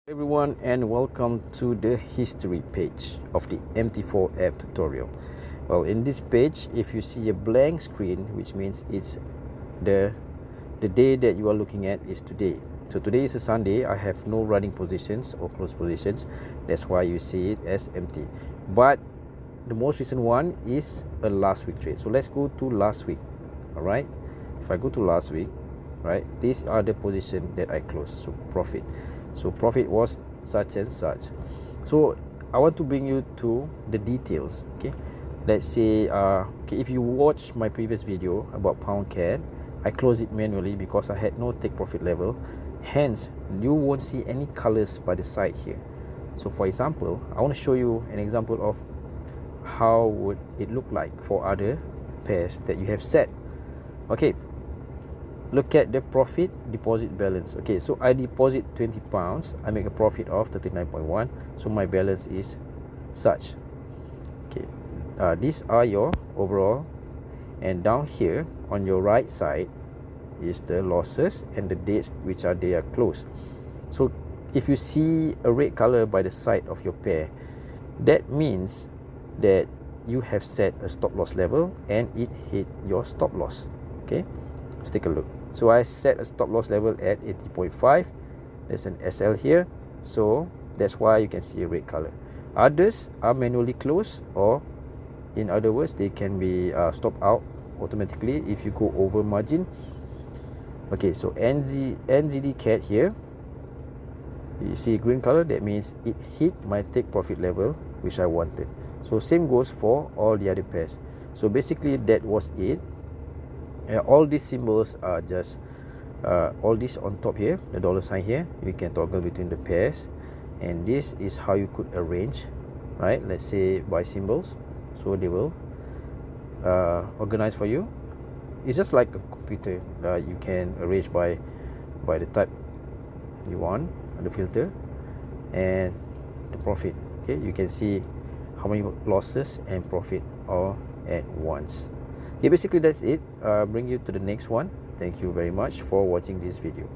Everyone, and welcome to the history page of the Mt4 app tutorial. Well, in this page, if you see a blank screen, which means it's the day that you are looking at is today. So today is a Sunday. I have no running positions or close positions. That's why you see it as empty. But the most recent one is a last week trade. So let's go to last week. All right, if I go to last week, right, these are the position that I closed. So profit was such and such. So I want to bring you to the details. Okay, let's say okay, if you watch my previous video about pound CAD, I closed it manually because I had no take profit level. Hence, you won't see any colors by the side here. So for example, I want to show you an example of how would it look like for other pairs that you have set. Okay, look at the profit deposit balance. Okay, so I deposit 20 pounds, I make a profit of 39.1, so my balance is such. Okay, these are your overall, and down here on your right side is the losses and the dates which are they are closed. So if you see a red color by the side of your pair, that means that you have set a stop loss level and it hit your stop loss. Okay, let's take a look. So I set a stop loss level at 80.5. There's an SL here, so that's why you can see a red color. Others are manually closed, or in other words, they can be stopped out automatically if you go over margin. Okay, so NZD CAD here, you see green color, that means it hit my take profit level which I wanted. So same goes for all the other pairs. So basically that was it. All these symbols are just all this on top here, the dollar sign here, you can toggle between the pairs, and this is how you could arrange, right? Let's say by symbols, so they will organize for you. It's just like a computer. You can arrange by the type you want, the filter, and the profit. Okay, you can see how many losses and profit all at once. Okay, basically that's it. Bring you to the next one. Thank you very much for watching this video.